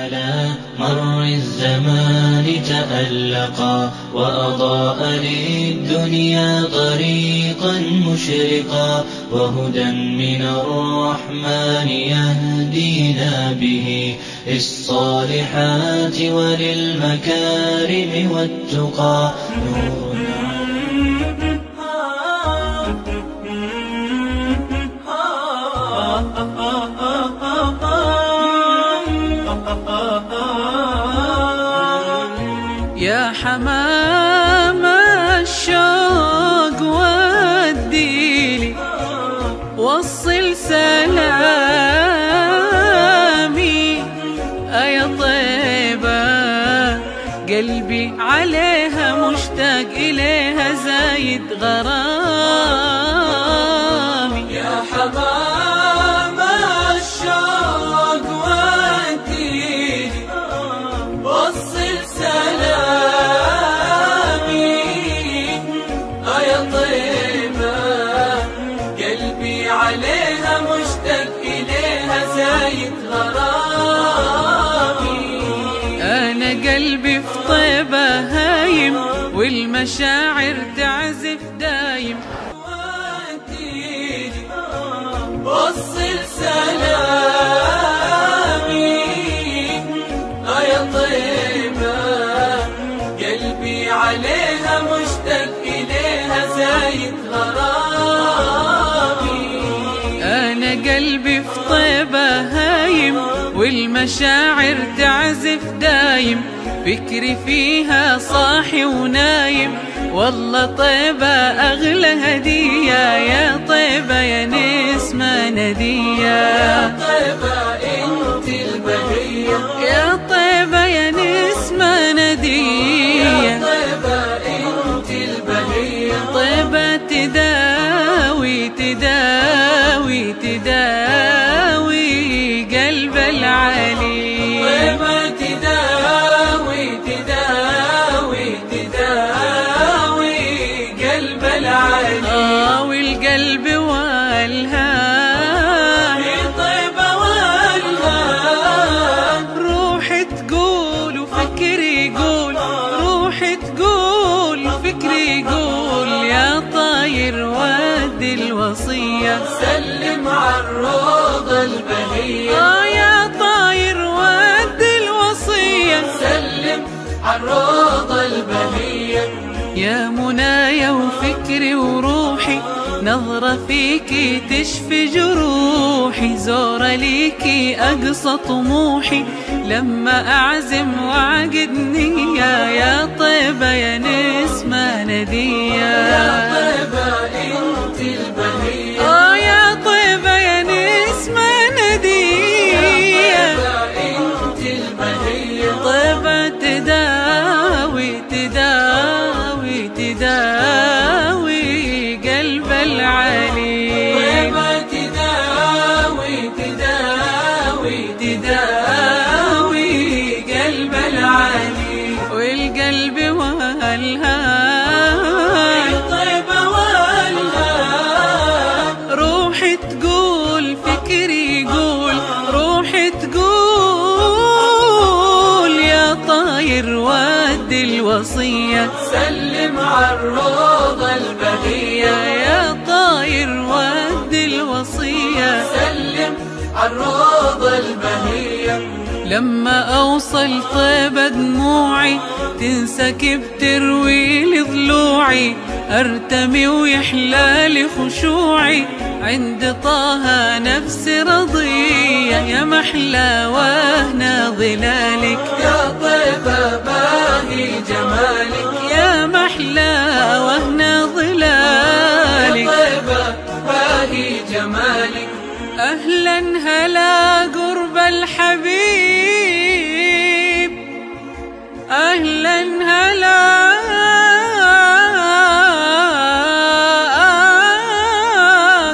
على مر الزمان تألقا وأضاء للدنيا طريقا مشرقا وهدى من الرحمن يهدينا به للصالحات وللمكارم والتقى يا حمام الشوق وديلي وصل سلامي يا طيبة قلبي عليها مشتاق إليها زايد غرامي يا حمام الشوق وديلي وصل سلامي يا طيبة قلبي عليها مشتاق إليها زايد غرامي أنا قلبي في طيبة هايم والمشاعر تعزف دايم وصل سلامي يا طيبة قلبي عليها مشتاق إليها زايد غرامي أنا قلبي في طيبة هايم والمشاعر تعزف دايم فكري فيها صاحي ونايم والله طيبة أغلى هدية يا طيبة يا نسمة ندية يا طيبة انت البهية يا طيبة يا نسمة ندية يا طيبة انت البهية طيبة تداوي تداوي تداوي قلب العلي طيبة تداوي تداوي تداوي قلب العلي والقلب والهام طيبة والهام روحي تقول وفكري يقول روحي تقول وفكري يقول يا طاير ودي الوصية سلم عالروضة البهية يا طاير ودي الوصية سلم عالروضة البهية يا منايا وفكري وروحي نظرة فيكي تشفي جروحي زورة ليكي أقصى طموحي لما أعزم وعقد نية يا طيبة يا نسمة ندية يا طيبة انت البهية يا طيبة يا نسمة ندية انت البهية طيبة تداوي تداوي تداوي قلب العلي طيبة تداوي تداوي تداوي قلب العلي والقلب والهام طيبة والهام روحي تقول فكري يقول روحي تقول يا طاير ودي الوصية سلم عالروضة البهية يا طاير ودي الوصية سلم عالروضة البهية لما أوصل طيبة دموعي تنسكب تروي لي ضلوعي أرتمي ويحلالي خشوعي عند طه نفسي رضية يا محلى وهنا ظلالك يا طيبة باهي جمالك يا محلى وهنا ظلالك يا طيبة باهي جمالك أهلا هلا قرب الحبيب أهلا هلا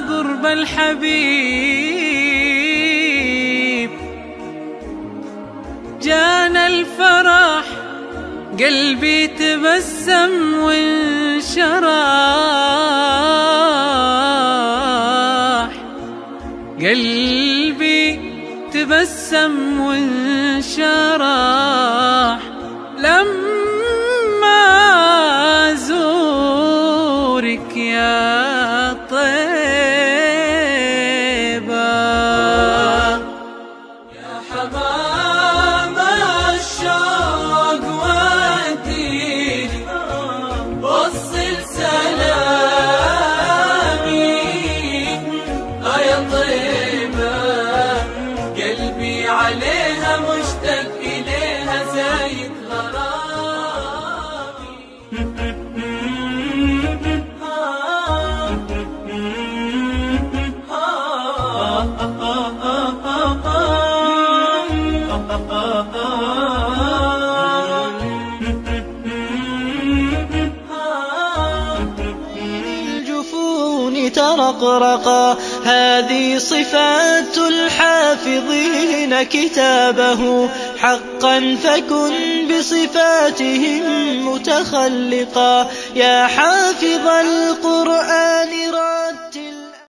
قرب الحبيب جانا الفرح قلبي تبسم وانشرح قلبي تبسم وانشرح شرح لما أزورك يا طيبة. يا حمام الشوق وديني وصل سلامي يا طيبة، قلبي عليها مشتاق إليها زايد غرامي. الجفون ترقرقا، هذه صفات الحافظين كتابه حقا، فكن بصفاتهم متخلقا. يا حافظ